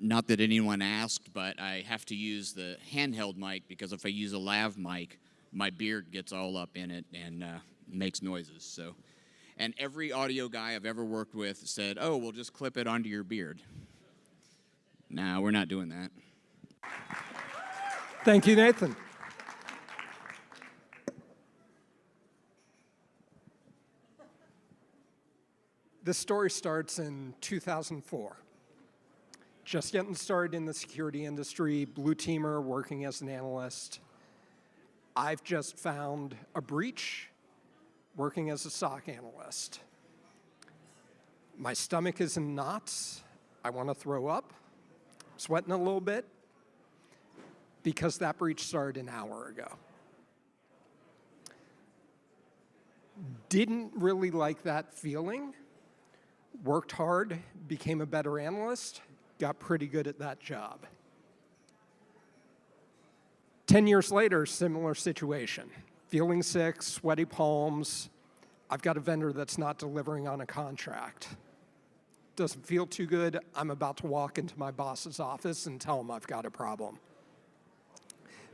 Not that anyone asked, but I have to use the handheld mic because if I use a lav mic, my beard gets all up in it and makes noises. So, and every audio guy I've ever worked with said, "Oh, we'll just clip it onto your beard." Nah, we're not doing that. Thank you, Nathan. This story starts in 2004. Just getting started in the security industry, blue teamer, working as an analyst. I've just found a breach working as a SOC analyst. My stomach is in knots. I want to throw up. Sweating a little bit because that breach started an hour ago. Didn't really like that feeling. Worked hard, became a better analyst, got pretty good at that job. 10 years later, similar situation. Feeling sick, sweaty palms. I've got a vendor that's not delivering on a contract. Doesn't feel too good. I'm about to walk into my boss's office and tell him I've got a problem.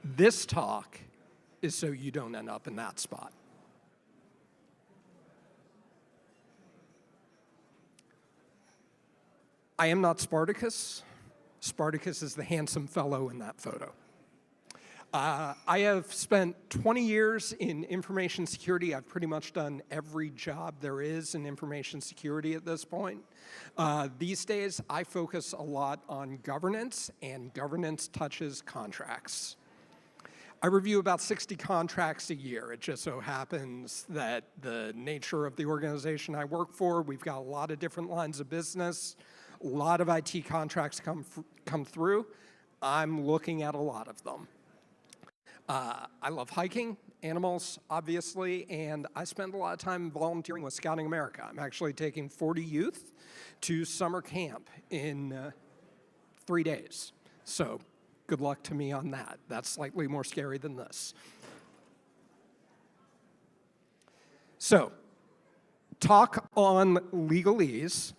This talk is so you don't end up in that spot. I am not Spartacus. Spartacus is the handsome fellow in that photo. I have spent 20 years in information security. I've pretty much done every job there is in information security at this point. These days, I focus a lot on governance, and governance touches contracts. I review about 60 contracts a year. It just so happens that the nature of the organization I work for, we've got a lot of different lines of business. A lot of IT contracts come through. I'm looking at a lot of them. I love hiking, animals, obviously, and I spend a lot of time volunteering with Scouting America. I'm actually taking 40 youth to summer camp in 3 days. So good luck to me on that. That's slightly more scary than this. So, talk on legalese.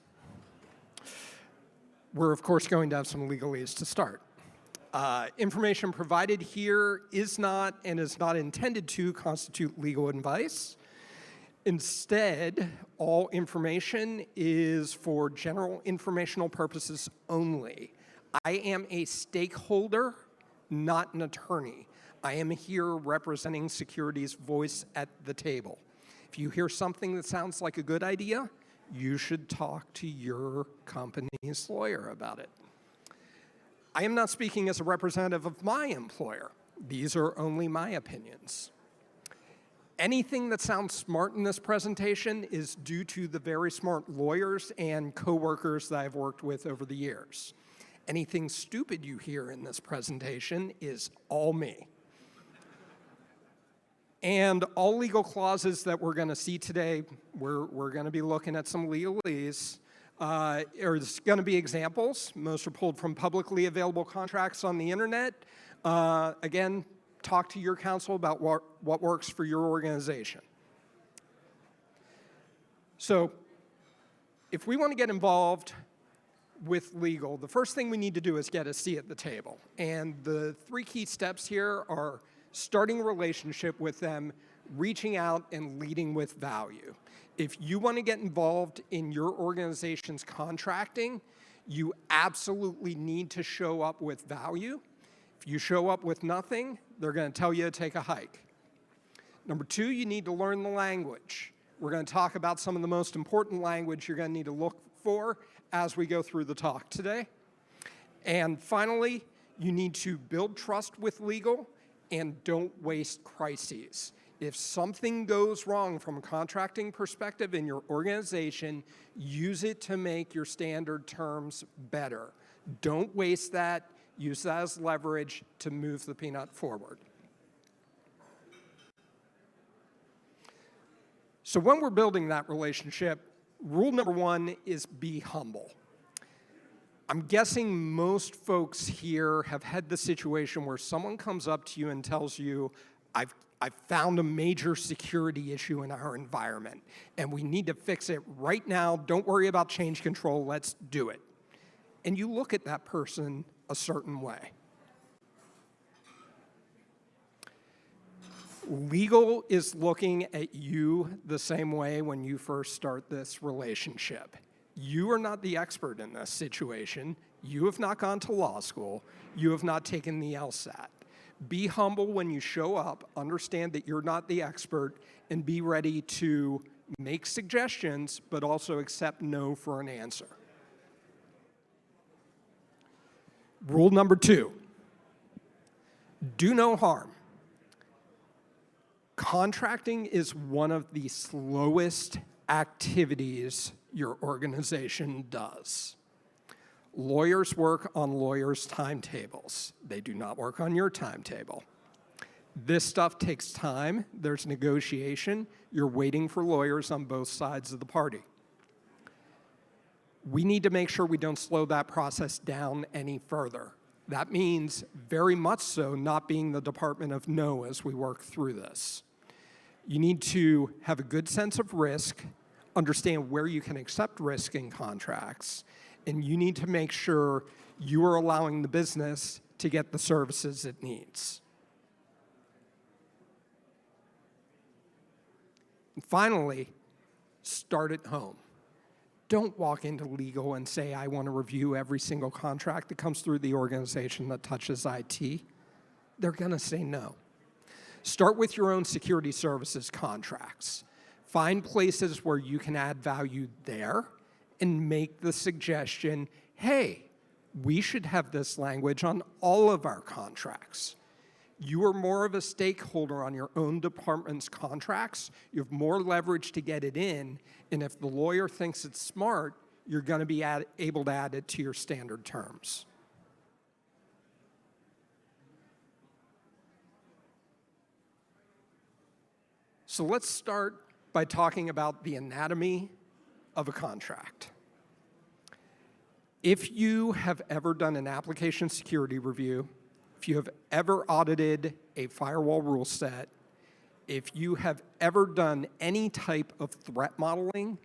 We're, of course, going to have some legalese to start. Information provided here is not and is not intended to constitute legal advice. Instead, all information is for general informational purposes only. I am a stakeholder, not an attorney. I am here representing security's voice at the table. If you hear something that sounds like a good idea, you should talk to your company's lawyer about it. I am not speaking as a representative of my employer. These are only my opinions. Anything that sounds smart in this presentation is due to the very smart lawyers and coworkers that I've worked with over the years. Anything stupid you hear in this presentation is all me. And all legal clauses that we're going to see today, we're going to be looking at some legalese. There's going to be examples. Most are pulled from publicly available contracts on the internet. Again, talk to your counsel about what works for your organization. So if we want to get involved with legal, the first thing we need to do is get a seat at the table. And the 3 key steps here are starting a relationship with them, reaching out, and leading with value. If you want to get involved in your organization's contracting, you absolutely need to show up with value. If you show up with nothing, they're going to tell you to take a hike. Number 2, you need to learn the language. We're going to talk about some of the most important language you're going to need to look for as we go through the talk today. And finally, you need to build trust with legal and don't waste crises. If something goes wrong from a contracting perspective in your organization, use it to make your standard terms better. Don't waste that. Use that as leverage to move the peanut forward. So when we're building that relationship, rule number 1 is be humble. I'm guessing most folks here have had the situation where someone comes up to you and tells you, I've found a major security issue in our environment, and we need to fix it right now. Don't worry about change control. Let's do it. and you look at that person a certain way. Legal is looking at you the same way when you first start this relationship. You are not the expert in this situation. You have not gone to law school. You have not taken the LSAT. Be humble when you show up, understand that you're not the expert, and be ready to make suggestions, but also accept no for an answer. Rule number 2, do no harm. Contracting is one of the slowest activities your organization does. Lawyers work on lawyers' timetables. They do not work on your timetable. This stuff takes time. There's negotiation. You're waiting for lawyers on both sides of the party. We need to make sure we don't slow that process down any further. That means very much so not being the Department of No as we work through this. You need to have a good sense of risk, understand where you can accept risk in contracts, and you need to make sure you are allowing the business to get the services it needs. And finally, start at home. Don't walk into legal and say, I want to review every single contract that comes through the organization that touches IT. They're going to say no. Start with your own security services contracts. Find places where you can add value there and make the suggestion, hey, we should have this language on all of our contracts. You are more of a stakeholder on your own department's contracts. You have more leverage to get it in, and if the lawyer thinks it's smart, you're going to be able to add it to your standard terms. So let's start by talking about the anatomy of a contract. If you have ever done an application security review, if you have ever audited a firewall rule set, if you have ever done any type of threat modeling,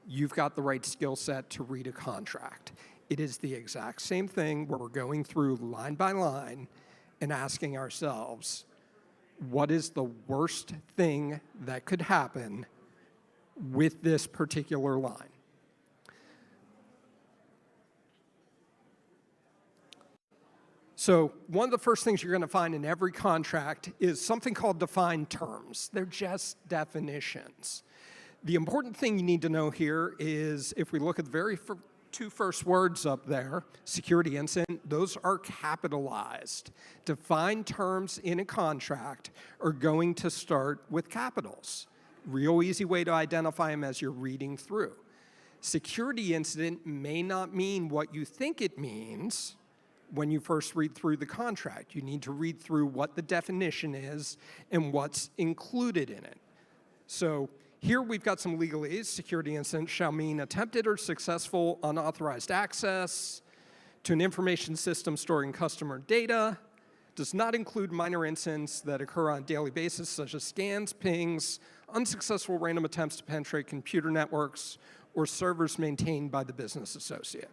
you've got the right skill set to read a contract. It is the exact same thing where we're going through line by line and asking ourselves, what is the worst thing that could happen with this particular line? So one of the first things you're going to find in every contract is something called defined terms. They're just definitions. The important thing you need to know here is if we look at the very two first words up there, security incident, those are capitalized. Defined terms in a contract are going to start with capitals. Real easy way to identify them as you're reading through. Security incident may not mean what you think it means when you first read through the contract. You need to read through what the definition is and what's included in it. So here we've got some legalese. Security incident shall mean attempted or successful unauthorized access to an information system storing customer data. Does not include minor incidents that occur on a daily basis, such as scans, pings, unsuccessful random attempts to penetrate computer networks, or servers maintained by the business associate.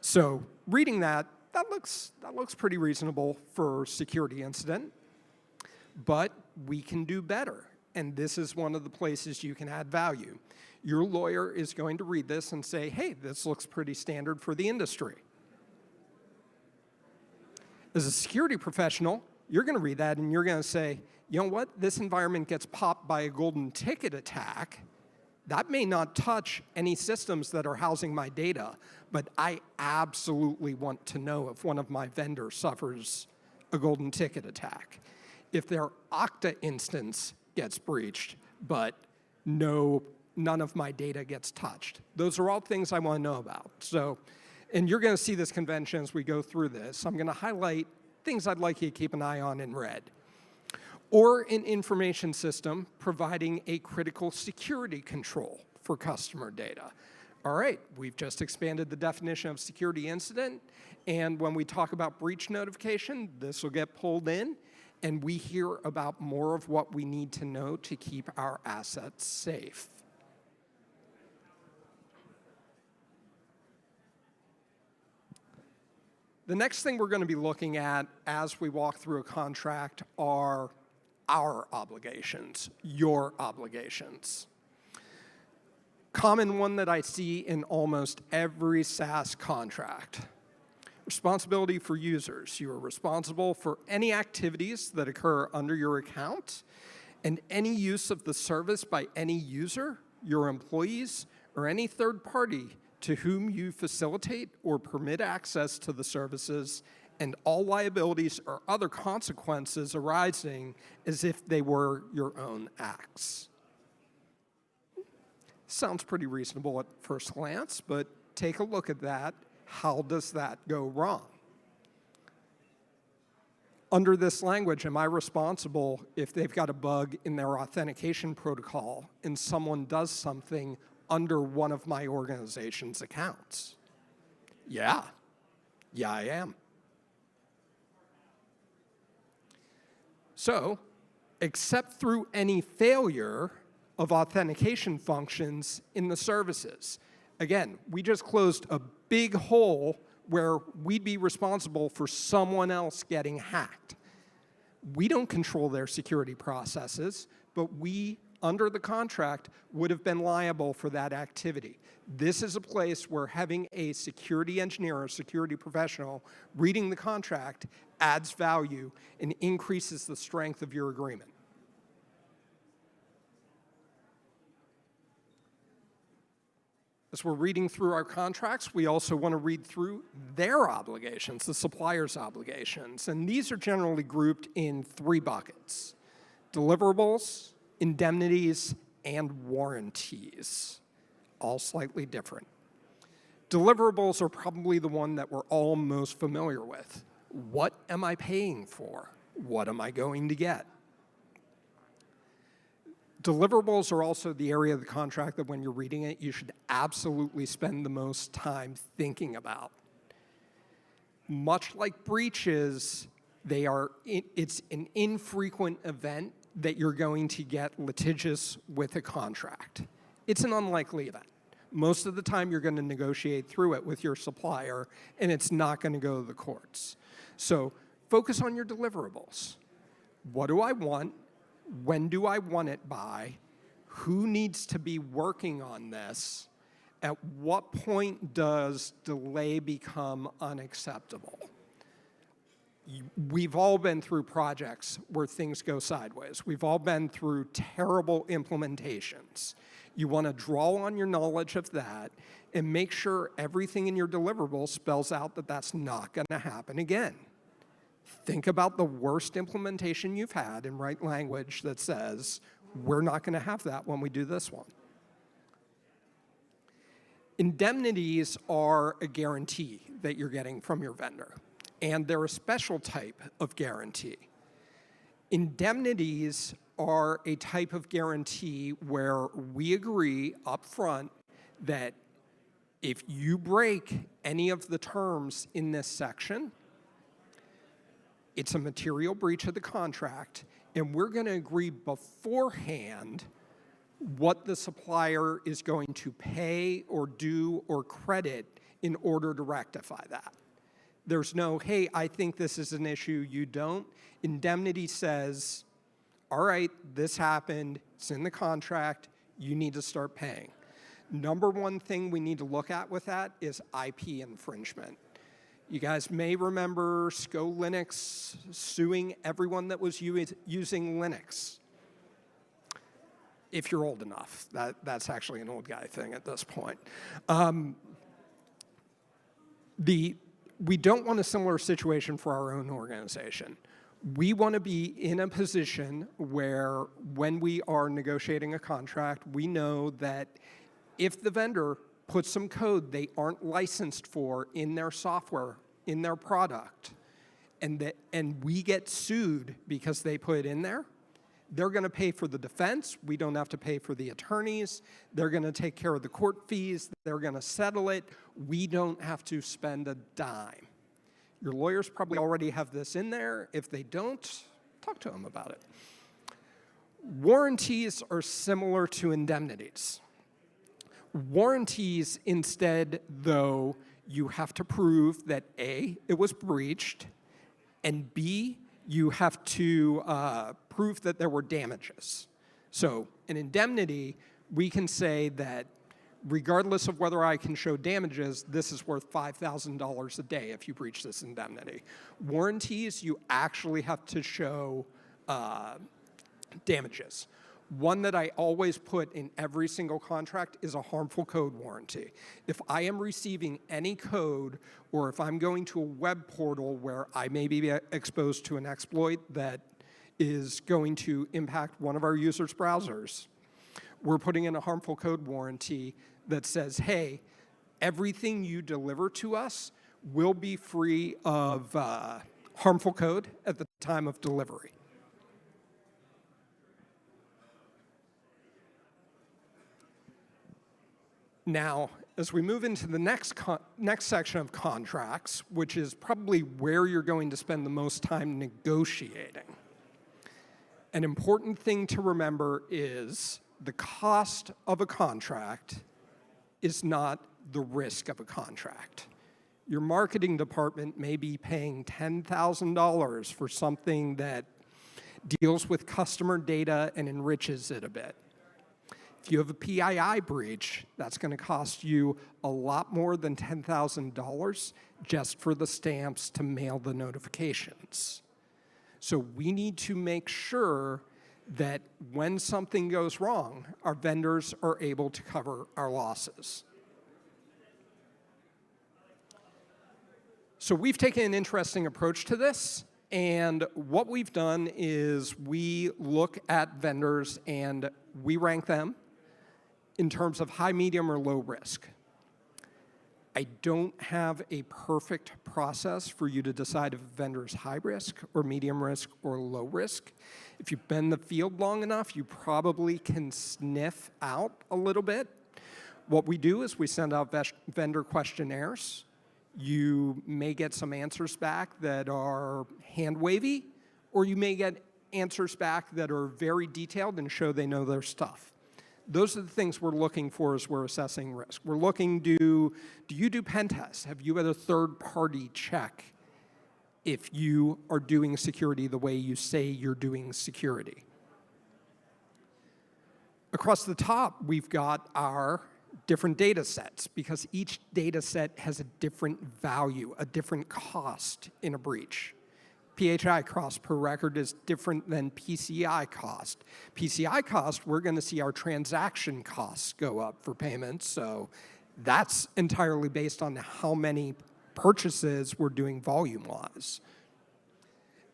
So reading that looks pretty reasonable for security incident, but we can do better, and this is one of the places you can add value. Your lawyer is going to read this and say, hey, this looks pretty standard for the industry. As a security professional, you're going to read that and you're going to say, you know what, this environment gets popped by a golden ticket attack. That may not touch any systems that are housing my data, but I absolutely want to know if one of my vendors suffers a golden ticket attack. If their Okta instance gets breached, but none of my data gets touched. Those are all things I want to know about. So, and you're going to see this convention as we go through this. I'm going to highlight things I'd like you to keep an eye on in red. Or an information system providing a critical security control for customer data. All right, we've just expanded the definition of security incident, and when we talk about breach notification, this will get pulled in, and we hear about more of what we need to know to keep our assets safe. The next thing we're going to be looking at as we walk through a contract are our obligations, your obligations. Common one that I see in almost every SaaS contract. Responsibility for users. You are responsible for any activities that occur under your account and any use of the service by any user, your employees, or any third party to whom you facilitate or permit access to the services, and all liabilities or other consequences arising as if they were your own acts. Sounds pretty reasonable at first glance, but take a look at that. How does that go wrong? Under this language, am I responsible if they've got a bug in their authentication protocol and someone does something under one of my organization's accounts? Yeah, I am. So, except through any failure of authentication functions in the services. Again, we just closed a big hole where we'd be responsible for someone else getting hacked. We don't control their security processes, but we, under the contract, would have been liable for that activity. This is a place where having a security engineer or security professional reading the contract adds value and increases the strength of your agreement. As we're reading through our contracts, we also want to read through their obligations, the supplier's obligations. And these are generally grouped in 3 buckets: deliverables, indemnities, and warranties, all slightly different. Deliverables are probably the one that we're all most familiar with. What am I paying for? What am I going to get? Deliverables are also the area of the contract that when you're reading it, you should absolutely spend the most time thinking about. Much like breaches, it's an infrequent event that you're going to get litigious with a contract. It's an unlikely event. Most of the time, you're going to negotiate through it with your supplier, and it's not going to go to the courts. So focus on your deliverables. What do I want? When do I want it by? Who needs to be working on this? At what point does delay become unacceptable? We've all been through projects where things go sideways. We've all been through terrible implementations. You want to draw on your knowledge of that and make sure everything in your deliverable spells out that that's not going to happen again. Think about the worst implementation you've had and write language that says, we're not going to have that when we do this one. Indemnities are a guarantee that you're getting from your vendor, and they're a special type of guarantee. Indemnities are a type of guarantee where we agree up front that if you break any of the terms in this section, it's a material breach of the contract, and we're going to agree beforehand what the supplier is going to pay or do or credit in order to rectify that. There's no, hey, I think this is an issue, you don't. Indemnity says, all right, this happened, it's in the contract, you need to start paying. Number one thing we need to look at with that is IP infringement. You guys may remember SCO Linux suing everyone that was using Linux. If you're old enough. That's actually an old guy thing at this point. We don't want a similar situation for our own organization. We want to be in a position where when we are negotiating a contract, we know that if the vendor put some code they aren't licensed for in their software, in their product, and we get sued because they put it in there, they're going to pay for the defense. We don't have to pay for the attorneys. They're going to take care of the court fees. They're going to settle it. We don't have to spend a dime. Your lawyers probably already have this in there. If they don't, talk to them about it. Warranties are similar to indemnities. Warranties, instead, though, you have to prove that A, it was breached, and B, you have to prove that there were damages. So an indemnity, we can say that regardless of whether I can show damages, this is worth $5,000 a day if you breach this indemnity. Warranties, you actually have to show damages. One that I always put in every single contract is a harmful code warranty. If I am receiving any code, or if I'm going to a web portal where I may be exposed to an exploit that is going to impact one of our users' browsers, we're putting in a harmful code warranty that says, hey, everything you deliver to us will be free of harmful code at the time of delivery. Now, as we move into the next section of contracts, which is probably where you're going to spend the most time negotiating, an important thing to remember is the cost of a contract is not the risk of a contract. Your marketing department may be paying $10,000 for something that deals with customer data and enriches it a bit. If you have a PII breach, that's going to cost you a lot more than $10,000 just for the stamps to mail the notifications. So we need to make sure that when something goes wrong, our vendors are able to cover our losses. So we've taken an interesting approach to this, and what we've done is we look at vendors and we rank them in terms of high, medium, or low risk. I don't have a perfect process for you to decide if a vendor is high risk or medium risk or low risk. If you've been in the field long enough, you probably can sniff out a little bit. What we do is we send out vendor questionnaires. You may get some answers back that are hand-wavy, or you may get answers back that are very detailed and show they know their stuff. Those are the things we're looking for as we're assessing risk. We're looking, do you do pen tests? Have you had a third party check if you are doing security the way you say you're doing security? Across the top, we've got our different data sets, because each data set has a different value, a different cost in a breach. PHI cost per record is different than PCI cost. PCI cost, we're going to see our transaction costs go up for payments, so that's entirely based on how many purchases we're doing volume-wise.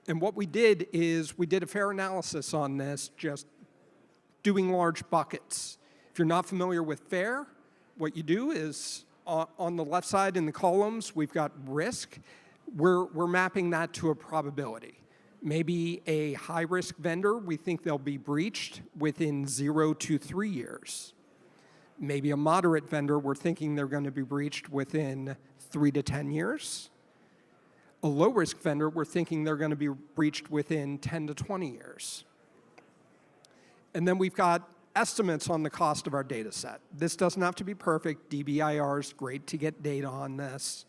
And what we did is we did a fair analysis on this, just doing large buckets. If you're not familiar with FAIR, what you do is on the left side in the columns, we've got risk. We're mapping that to a probability. Maybe a high-risk vendor, we think they'll be breached within 0 to 3 years. Maybe a moderate vendor, we're thinking they're going to be breached within 3 to 10 years. A low-risk vendor, we're thinking they're going to be breached within 10 to 20 years. And then we've got estimates on the cost of our data set. This doesn't have to be perfect. DBIR is great to get data on this.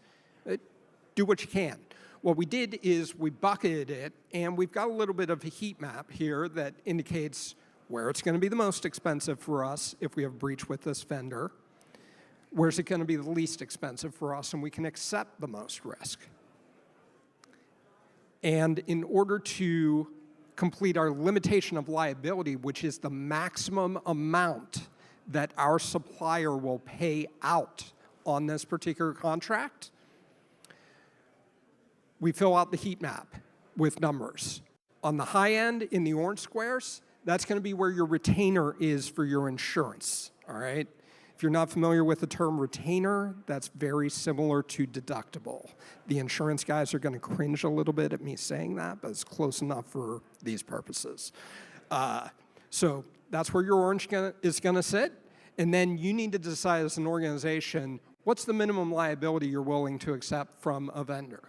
Do what you can. What we did is we bucketed it, and we've got a little bit of a heat map here that indicates where it's going to be the most expensive for us if we have a breach with this vendor, where's it going to be the least expensive for us, and we can accept the most risk. And in order to complete our limitation of liability, which is the maximum amount that our supplier will pay out on this particular contract, we fill out the heat map with numbers. On the high end, in the orange squares, that's going to be where your retainer is for your insurance, all right? If you're not familiar with the term retainer, that's very similar to deductible. The insurance guys are going to cringe a little bit at me saying that, but it's close enough for these purposes. So that's where your orange is going to sit, and then you need to decide as an organization, what's the minimum liability you're willing to accept from a vendor?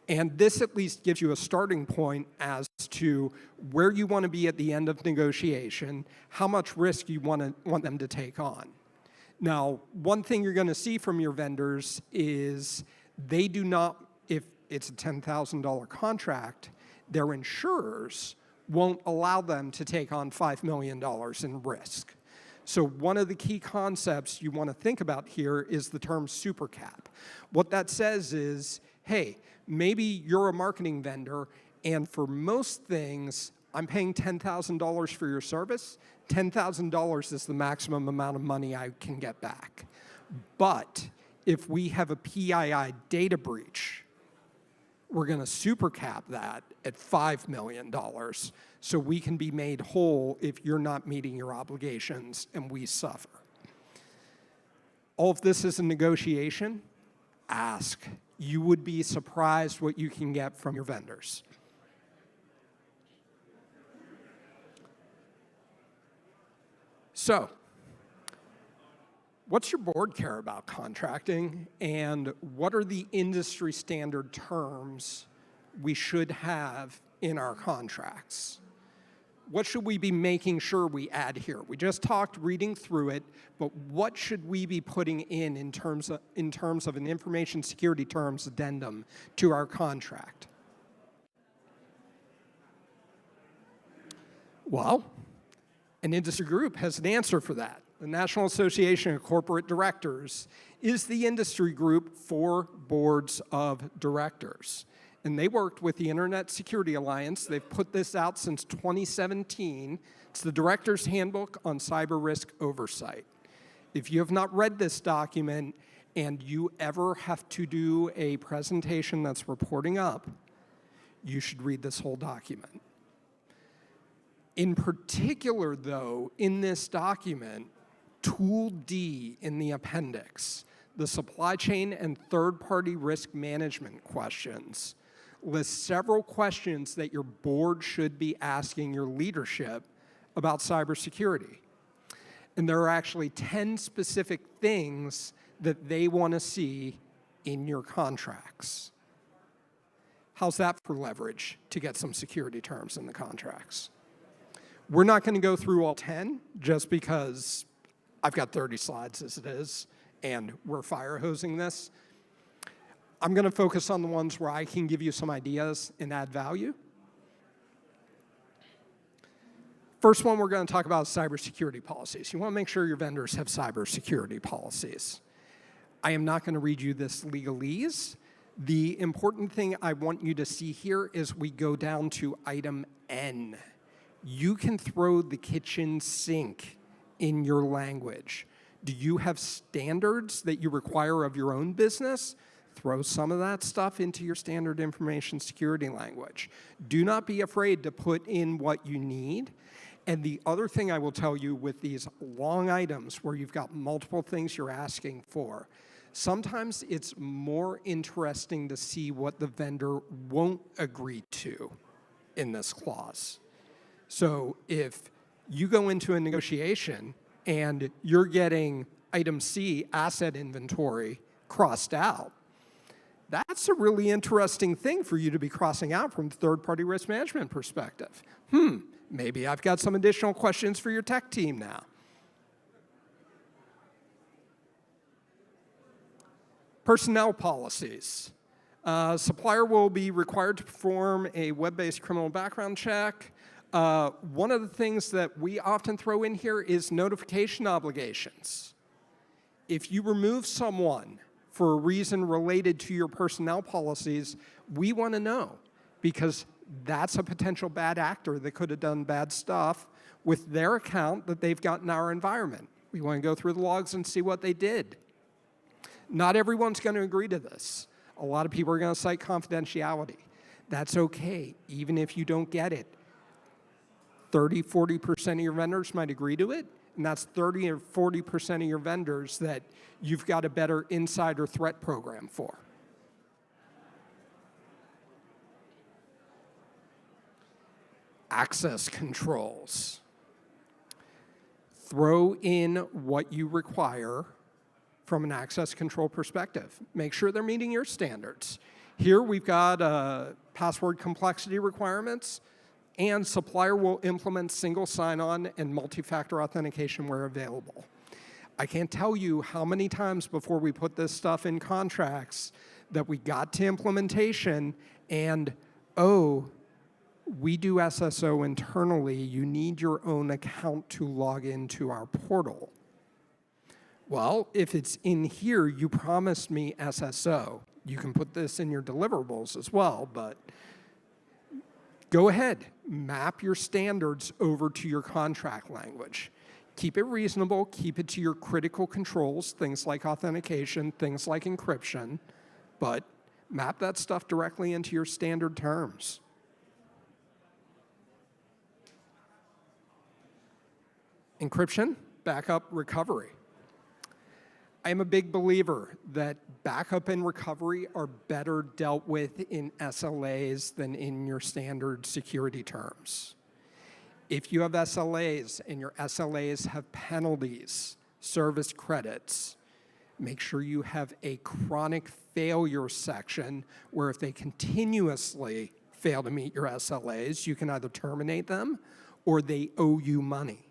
And this at least gives you a starting point as to where you want to be at the end of negotiation, how much risk you want them to take on. Now, one thing you're going to see from your vendors is they do not, if it's a $10,000 contract, their insurers won't allow them to take on $5 million in risk. So one of the key concepts you want to think about here is the term super cap. What that says is, hey, maybe you're a marketing vendor, and for most things, I'm paying $10,000 for your service. $10,000 is the maximum amount of money I can get back. But if we have a PII data breach, we're going to super cap that at $5 million so we can be made whole if you're not meeting your obligations and we suffer. All of this is a negotiation. Ask. You would be surprised what you can get from your vendors. So, what's your board care about contracting, and what are the industry standard terms we should have in our contracts? What should we be making sure we add here? We just talked reading through it, but what should we be putting in terms of an information security terms addendum to our contract? Well, an industry group has an answer for that. The National Association of Corporate Directors is the industry group for boards of directors. And they worked with the Internet Security Alliance. They've put this out since 2017. It's the Director's Handbook on Cyber Risk Oversight. If you have not read this document and you ever have to do a presentation that's reporting up, you should read this whole document. In particular, though, in this document, Tool D in the appendix, the supply chain and third-party risk management questions, lists several questions that your board should be asking your leadership about cybersecurity. And there are actually 10 specific things that they want to see in your contracts. How's that for leverage to get some security terms in the contracts? We're not going to go through all 10 just because I've got 30 slides as it is, and we're fire hosing this. I'm going to focus on the ones where I can give you some ideas and add value. First one we're going to talk about is cybersecurity policies. You want to make sure your vendors have cybersecurity policies. I am not going to read you this legalese. The important thing I want you to see here is we go down to item N. You can throw the kitchen sink in your language. Do you have standards that you require of your own business? Throw some of that stuff into your standard information security language. Do not be afraid to put in what you need. And the other thing I will tell you with these long items where you've got multiple things you're asking for, sometimes it's more interesting to see what the vendor won't agree to in this clause. So if you go into a negotiation and you're getting item C, asset inventory, crossed out, that's a really interesting thing for you to be crossing out from the third-party risk management perspective. Maybe I've got some additional questions for your tech team now. Personnel policies. Supplier will be required to perform a web-based criminal background check. One of the things that we often throw in here is notification obligations. If you remove someone for a reason related to your personnel policies, we want to know, because that's a potential bad actor that could have done bad stuff with their account that they've got in our environment. We want to go through the logs and see what they did. Not everyone's going to agree to this. A lot of people are going to cite confidentiality. That's okay, even if you don't get it. 30–40% of your vendors might agree to it, and that's 30 or 40% of your vendors that you've got a better insider threat program for. Access controls. Throw in what you require from an access control perspective. Make sure they're meeting your standards. Here we've got password complexity requirements, and supplier will implement single sign-on and multi-factor authentication where available. I can't tell you how many times before we put this stuff in contracts that we got to implementation and, oh, we do SSO internally. You need your own account to log into our portal. Well, if it's in here, you promised me SSO. You can put this in your deliverables as well, but go ahead, map your standards over to your contract language. Keep it reasonable, keep it to your critical controls, things like authentication, things like encryption, but map that stuff directly into your standard terms. Encryption, backup, recovery. I am a big believer that backup and recovery are better dealt with in SLAs than in your standard security terms. If you have SLAs and your SLAs have penalties, service credits, make sure you have a chronic failure section where if they continuously fail to meet your SLAs, you can either terminate them or they owe you money.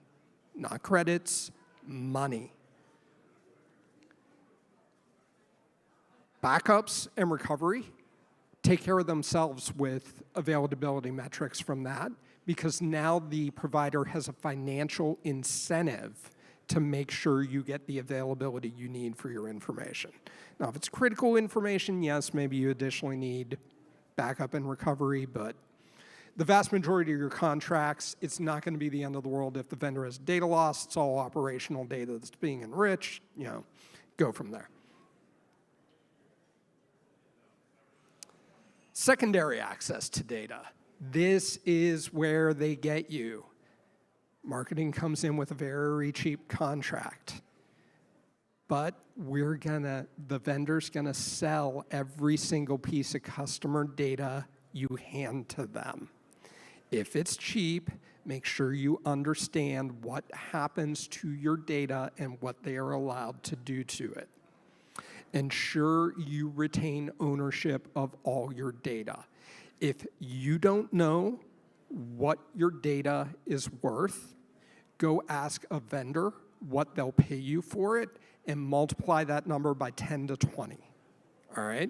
Not credits, money. Backups and recovery take care of themselves with availability metrics from that because now the provider has a financial incentive to make sure you get the availability you need for your information. Now, if it's critical information, yes, maybe you additionally need backup and recovery, but the vast majority of your contracts, it's not going to be the end of the world if the vendor has data loss. It's all operational data that's being enriched. Go from there. Secondary access to data. This is where they get you. Marketing comes in with a very cheap contract. But the vendor's gonna sell every single piece of customer data you hand to them. If it's cheap, make sure you understand what happens to your data and what they are allowed to do to it. Ensure you retain ownership of all your data. If you don't know what your data is worth, go ask a vendor what they'll pay you for it and multiply that number by 10 to 20, all right?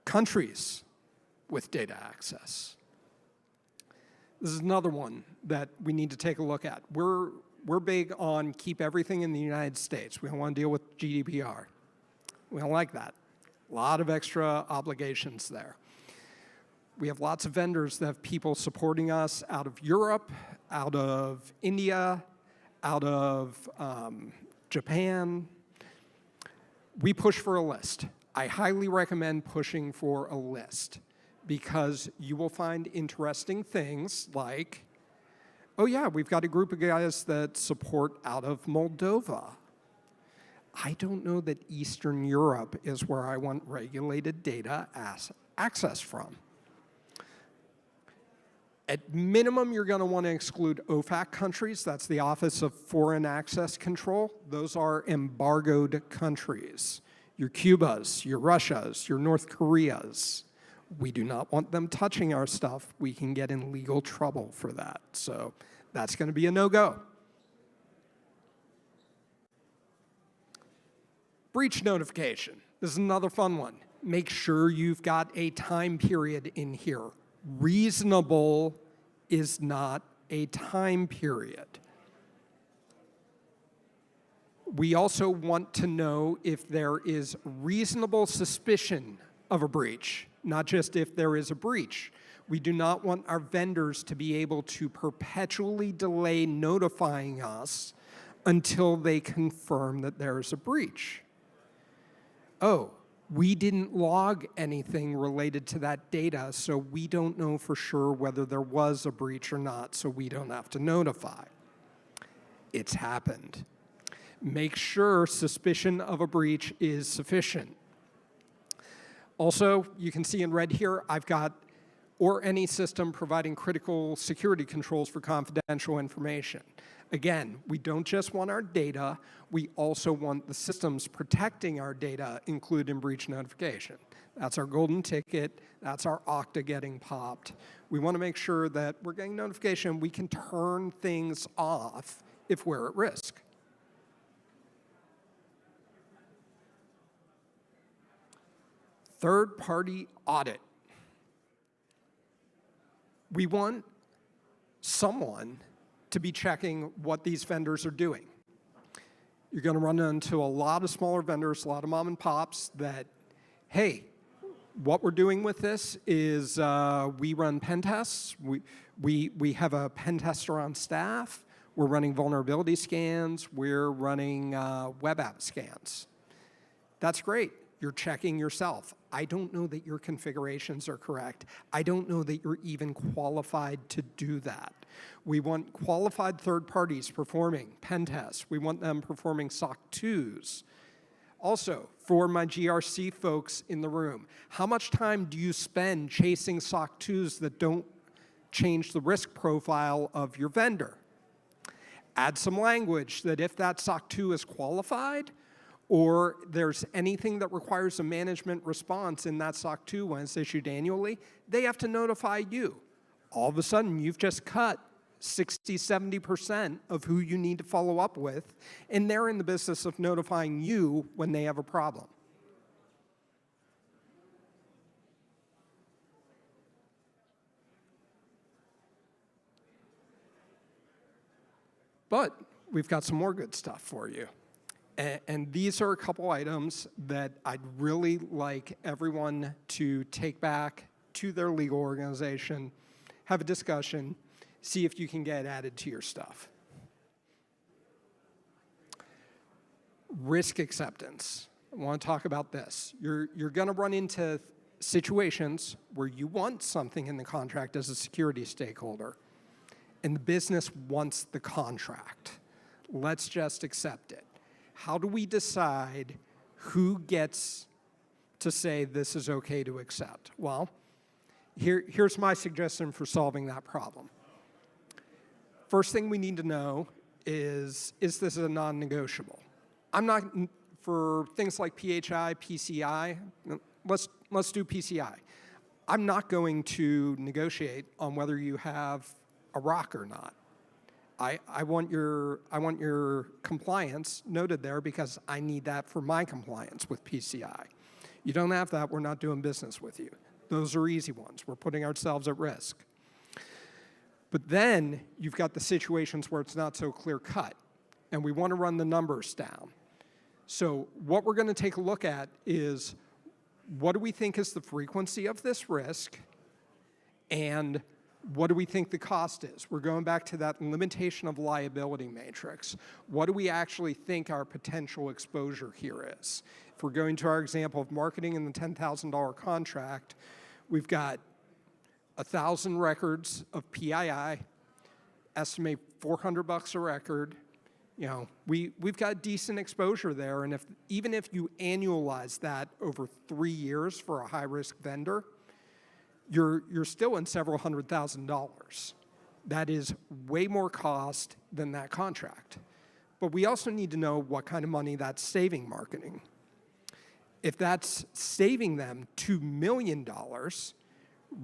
Countries with data access. This is another one that we need to take a look at. We're big on keep everything in the United States. We don't want to deal with GDPR. We don't like that. A lot of extra obligations there. We have lots of vendors that have people supporting us out of Europe, out of India, out of Japan. We push for a list. I highly recommend pushing for a list because you will find interesting things like, oh yeah, we've got a group of guys that support out of Moldova. I don't know that Eastern Europe is where I want regulated data access from. At minimum, you're going to want to exclude OFAC countries. That's the Office of Foreign Access Control. Those are embargoed countries. Your Cubas, your Russias, your North Koreas. We do not want them touching our stuff. We can get in legal trouble for that. So that's going to be a no-go. Breach notification. This is another fun one. Make sure you've got a time period in here. Reasonable is not a time period. We also want to know if there is reasonable suspicion of a breach, not just if there is a breach. We do not want our vendors to be able to perpetually delay notifying us until they confirm that there is a breach. Oh, we didn't log anything related to that data, so we don't know for sure whether there was a breach or not, so we don't have to notify. It's happened. Make sure suspicion of a breach is sufficient. Also, you can see in red here, I've got or any system providing critical security controls for confidential information. Again, we don't just want our data, we also want the systems protecting our data include in breach notification. That's our golden ticket, that's our Okta getting popped. We want to make sure that we're getting notification, we can turn things off if we're at risk. Third-party audit. We want someone to be checking what these vendors are doing. You're going to run into a lot of smaller vendors, a lot of mom and pops that, hey, what we're doing with this is we run pen tests. We have a pen tester on staff. We're running vulnerability scans. We're running web app scans. That's great. You're checking yourself. I don't know that your configurations are correct. I don't know that you're even qualified to do that. We want qualified third parties performing pen tests. We want them performing SOC 2s. Also, for my GRC folks in the room, how much time do you spend chasing SOC 2s that don't change the risk profile of your vendor? Add some language that if that SOC 2 is qualified, or there's anything that requires a management response in that SOC 2 when it's issued annually, they have to notify you. All of a sudden, you've just cut 60, 70% of who you need to follow up with, and they're in the business of notifying you when they have a problem. But we've got some more good stuff for you. And these are a couple items that I'd really like everyone to take back to their legal organization, have a discussion, see if you can get added to your stuff. Risk acceptance. I want to talk about this. You're going to run into situations where you want something in the contract as a security stakeholder, and the business wants the contract. Let's just accept it. How do we decide who gets to say this is okay to accept? Well, here's my suggestion for solving that problem. First thing we need to know is this a non-negotiable? I'm not, for things like PHI, PCI, let's do PCI. I'm not going to negotiate on whether you have a ROC or not. I want your compliance noted there because I need that for my compliance with PCI. You don't have that, we're not doing business with you. Those are easy ones. We're putting ourselves at risk. But then you've got the situations where it's not so clear cut, and we want to run the numbers down. So what we're going to take a look at is what do we think is the frequency of this risk, and what do we think the cost is? We're going back to that limitation of liability matrix. What do we actually think our potential exposure here is? If we're going to our example of marketing in the $10,000 contract, we've got 1,000 records of PII, estimate $400 a record. You know, we've got decent exposure there, and even if you annualize that over 3 years for a high-risk vendor, you're still in several $100,000. That is way more cost than that contract. But we also need to know what kind of money that's saving marketing. If that's saving them $2 million,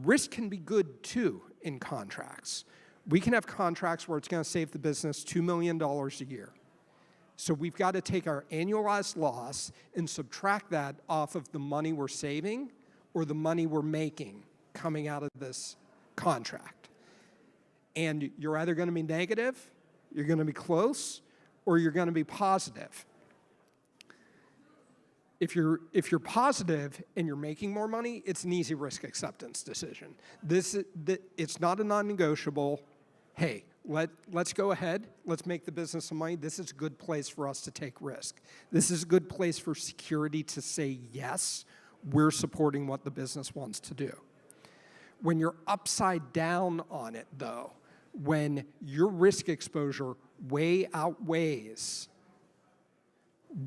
risk can be good too in contracts. We can have contracts where it's going to save the business $2 million a year. So we've got to take our annualized loss and subtract that off of the money we're saving or the money we're making coming out of this contract. And you're either going to be negative, you're going to be close, or you're going to be positive. If you're positive and you're making more money, it's an easy risk acceptance decision. It's not a non-negotiable, hey, let's go ahead, let's make the business some money. This is a good place for us to take risk. This is a good place for security to say, yes, we're supporting what the business wants to do. When you're upside down on it, though, when your risk exposure way outweighs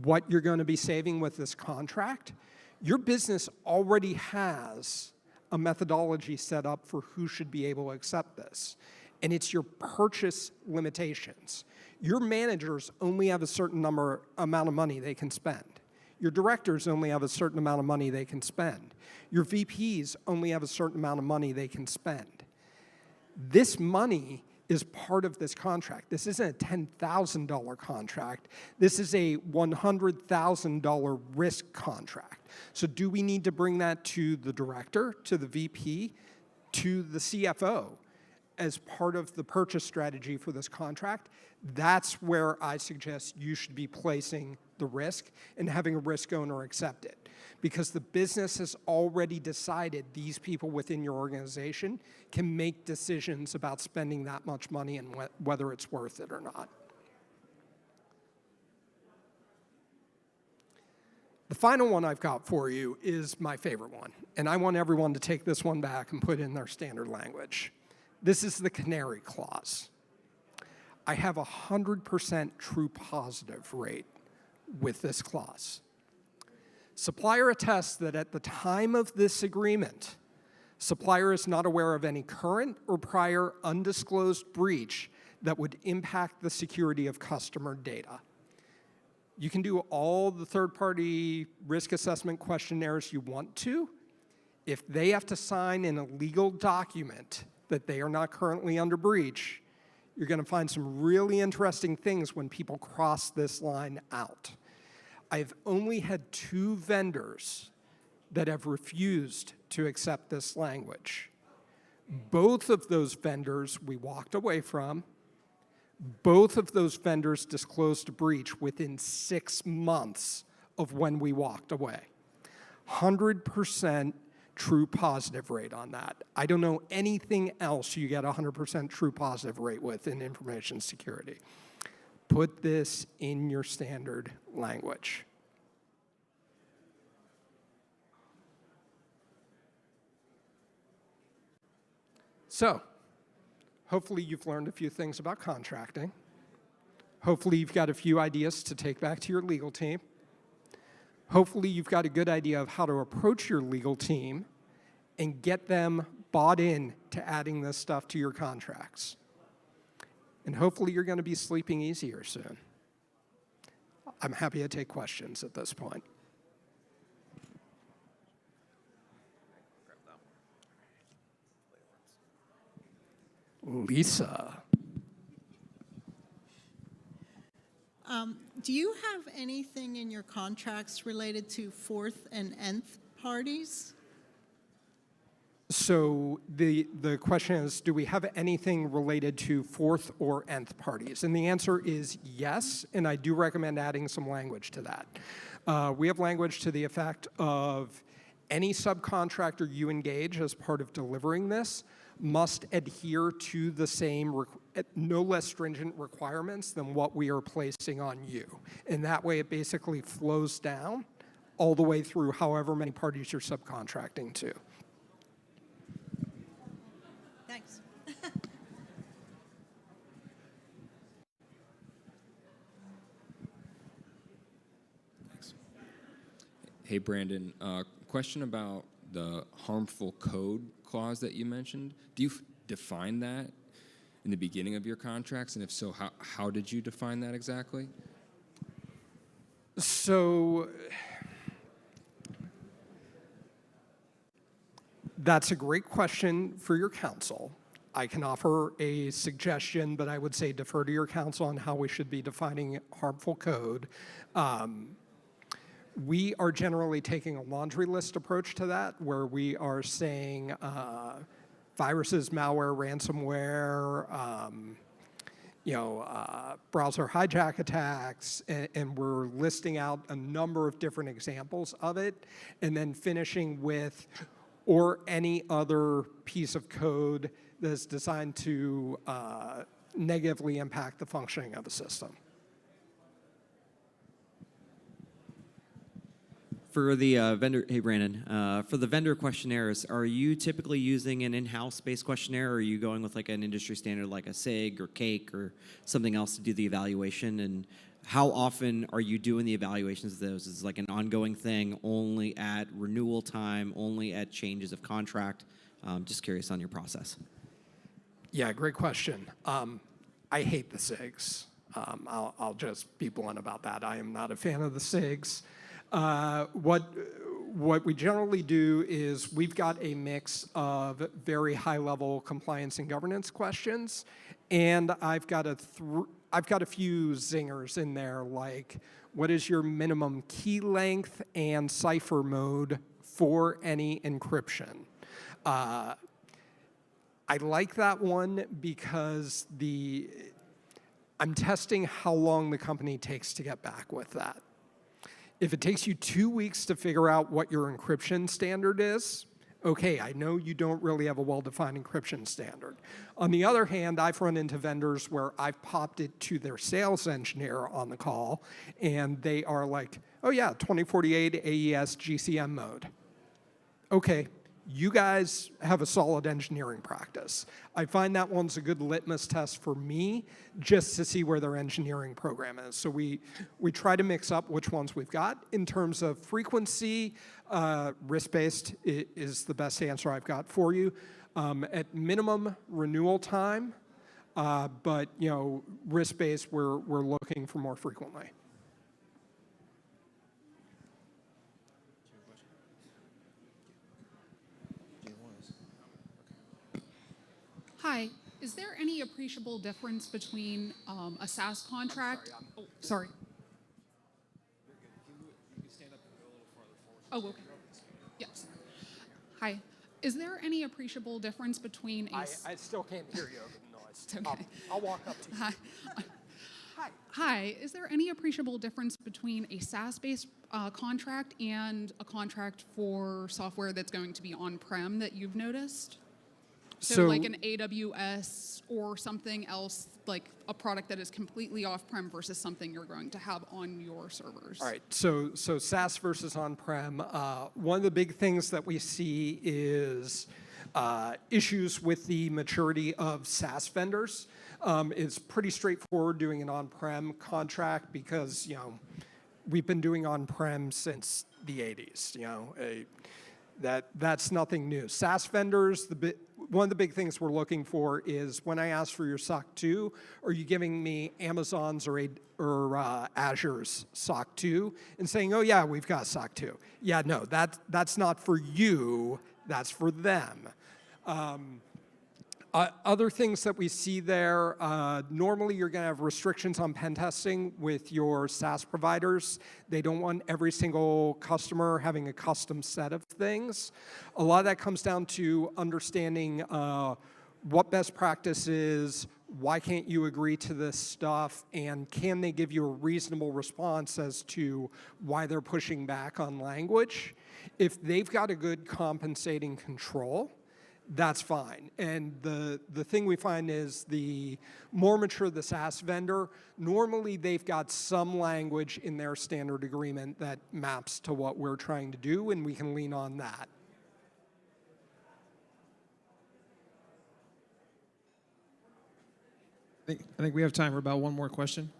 what you're going to be saving with this contract, your business already has a methodology set up for who should be able to accept this. And it's your purchase limitations. Your managers only have a certain amount of money they can spend. Your directors only have a certain amount of money they can spend. Your VPs only have a certain amount of money they can spend. This money is part of this contract. This isn't a $10,000 contract. This is a $100,000 risk contract. So do we need to bring that to the director, to the VP, to the CFO as part of the purchase strategy for this contract? That's where I suggest you should be placing the risk and having a risk owner accept it. Because the business has already decided these people within your organization can make decisions about spending that much money and whether it's worth it or not. The final one I've got for you is my favorite one, and I want everyone to take this one back and put it in their standard language. This is the canary clause. I have a 100% true positive rate with this clause. Supplier attests that at the time of this agreement, supplier is not aware of any current or prior undisclosed breach that would impact the security of customer data. You can do all the third-party risk assessment questionnaires you want to. If they have to sign in a legal document that they are not currently under breach, you're going to find some really interesting things when people cross this line out. I've only had 2 vendors that have refused to accept this language. Both of those vendors we walked away from. Both of those vendors disclosed a breach within 6 months of when we walked away. 100% true positive rate on that. I don't know anything else you get a 100% true positive rate with in information security. Put this in your standard language. So, hopefully you've learned a few things about contracting. Hopefully you've got a few ideas to take back to your legal team. Hopefully you've got a good idea of how to approach your legal team and get them bought in to adding this stuff to your contracts. And hopefully you're going to be sleeping easier soon. I'm happy to take questions at this point. Lisa. Do you have anything in your contracts related to fourth and nth parties? So the question is, do we have anything related to fourth or nth parties? And the answer is yes, and I do recommend adding some language to that. We have language to the effect of any subcontractor you engage as part of delivering this must adhere to the same, no less stringent requirements than what we are placing on you. And that way it basically flows down all the way through however many parties you're subcontracting to. Thanks. Thanks. Hey, Brandon, question about the harmful code clause that you mentioned. Do you define that in the beginning of your contracts? And if so, how did you define that exactly? So that's a great question for your counsel. I can offer a suggestion, but I would say defer to your counsel on how we should be defining harmful code. We are generally taking a laundry list approach to that, where we are saying viruses, malware, ransomware, browser hijack attacks, and we're listing out a number of different examples of it, and then finishing with or any other piece of code that's designed to negatively impact the functioning of a system. For the vendor, hey Brandon, for the vendor questionnaires, are you typically using an in-house based questionnaire, or are you going with like an industry standard like a SIG or CAKE or something else to do the evaluation? And how often are you doing the evaluations of those? Is it like an ongoing thing, only at renewal time, only at changes of contract? Just curious on your process. Yeah, great question. I hate the SIGs. I'll just be blunt about that. I am not a fan of the SIGs. What we generally do is we've got a mix of very high-level compliance and governance questions, and I've got a few zingers in there, like what is your minimum key length and cipher mode for any encryption? I like that one because I'm testing how long the company takes to get back with that. If it takes you 2 weeks to figure out what your encryption standard is, okay, I know you don't really have a well-defined encryption standard. On the other hand, I've run into vendors where I've popped it to their sales engineer on the call, and they are like, oh yeah, 2048 AES GCM mode. Okay, you guys have a solid engineering practice. I find that one's a good litmus test for me just to see where their engineering program is. So we try to mix up which ones we've got. In terms of frequency, risk-based is the best answer I've got for you. At minimum renewal time, but risk-based, we're looking for more frequently. Hi, is there any appreciable difference between a SaaS contract? Sorry. Oh, okay. Yes. Hi. Is there any appreciable difference between a... I still can't hear you over the noise. It's okay. I'll walk up to you. Hi. Hi. Is there any appreciable difference between a SaaS-based contract and a contract for software that's going to be on-prem that you've noticed? So like an AWS or something else, like a product that is completely off-prem versus something you're going to have on your servers. All right, so SaaS versus on-prem. One of the big things that we see is issues with the maturity of SaaS vendors. It's pretty straightforward doing an on-prem contract because we've been doing on-prem since the 80s. That's nothing new. SaaS vendors, one of the big things we're looking for is when I ask for your SOC 2, are you giving me Amazon's or Azure's SOC 2 and saying, oh yeah, we've got SOC 2. Yeah, no, that's not for you, that's for them. Other things that we see there, normally you're going to have restrictions on pen testing with your SaaS providers. They don't want every single customer having a custom set of things. A lot of that comes down to understanding what best practice is, why can't you agree to this stuff, and can they give you a reasonable response as to why they're pushing back on language. If they've got a good compensating control, that's fine. And the thing we find is the more mature the SaaS vendor, normally they've got some language in their standard agreement that maps to what we're trying to do, and we can lean on that. I think we have time for about one more question.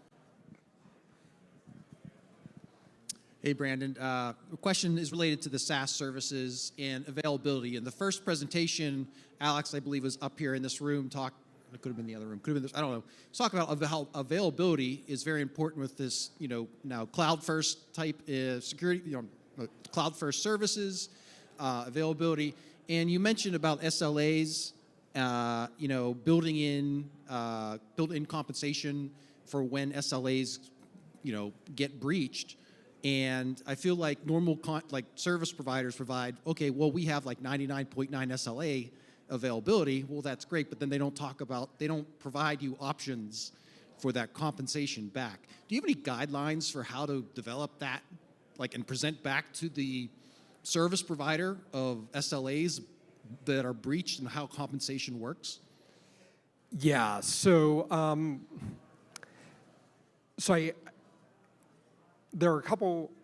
Hey, Brandon. The question is related to the SaaS services and availability. In the first presentation, Alex, I believe, was up here in this room, it could have been the other room, could have been this, I don't know, talk about how availability is very important with this, now cloud-first type security, cloud-first services, availability. And you mentioned about SLAs, built-in compensation for when SLAs, get breached. And I feel like normal service providers provide, okay, well, we have like 99.9 SLA availability. Well, that's great, but then they don't provide you options for that compensation back. Do you have any guidelines for how to develop that, and present back to the service provider of SLAs that are breached and how compensation works? Yeah, so there are a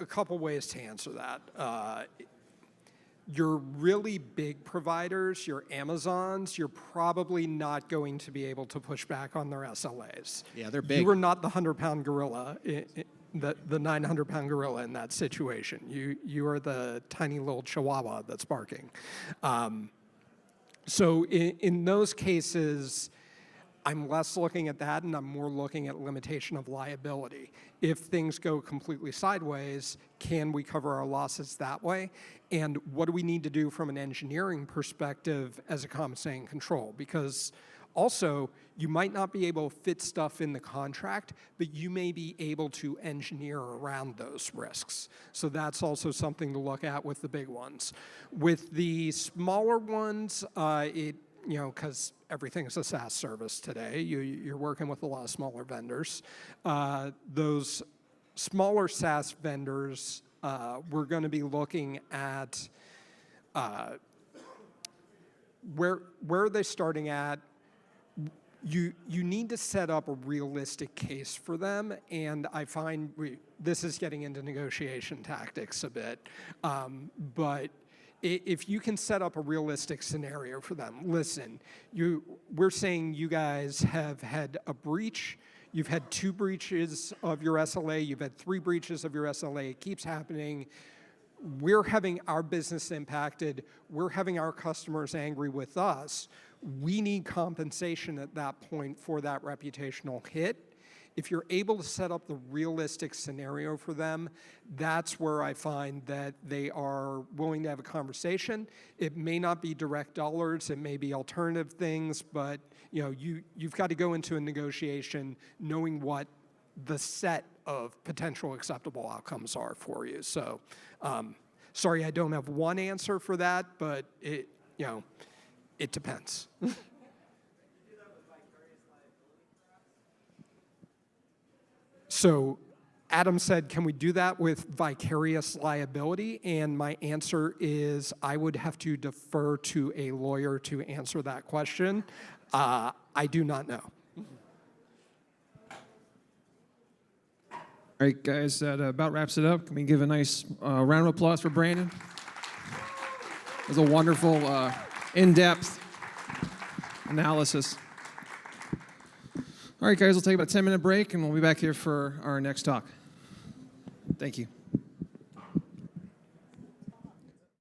couple ways to answer that. your really big providers, your Amazons, you're probably not going to be able to push back on their SLAs. Yeah, they're big. You are not the 100-pound gorilla, the 900-pound gorilla in that situation. You are the tiny little chihuahua that's barking. So in those cases, I'm less looking at that, and I'm more looking at limitation of liability. If things go completely sideways, can we cover our losses that way? And what do we need to do from an engineering perspective as a compensating control? Because also, you might not be able to fit stuff in the contract, but you may be able to engineer around those risks. So that's also something to look at with the big ones. With the smaller ones, because everything is a SaaS service today, you're working with a lot of smaller vendors. Those smaller SaaS vendors, we're going to be looking at where are they starting at. You need to set up a realistic case for them, and I find this is getting into negotiation tactics a bit, but if you can set up a realistic scenario for them, listen, we're saying you guys have had a breach, you've had 2 breaches of your SLA, you've had 3 breaches of your SLA, it keeps happening, we're having our business impacted, we're having our customers angry with us, we need compensation at that point for that reputational hit. If you're able to set up the realistic scenario for them, that's where I find that they are willing to have a conversation. It may not be direct dollars, it may be alternative things, but you've got to go into a negotiation knowing what the set of potential acceptable outcomes are for you. So, sorry, I don't have one answer for that, but it depends. So Adam said, can we do that with vicarious liability? And my answer is I would have to defer to a lawyer to answer that question. I do not know. All right, guys, that about wraps it up. Can we give a nice round of applause for Brandon? It was a wonderful, in-depth analysis. All right, guys, we'll take about a 10-minute break, and we'll be back here for our next talk. Thank you.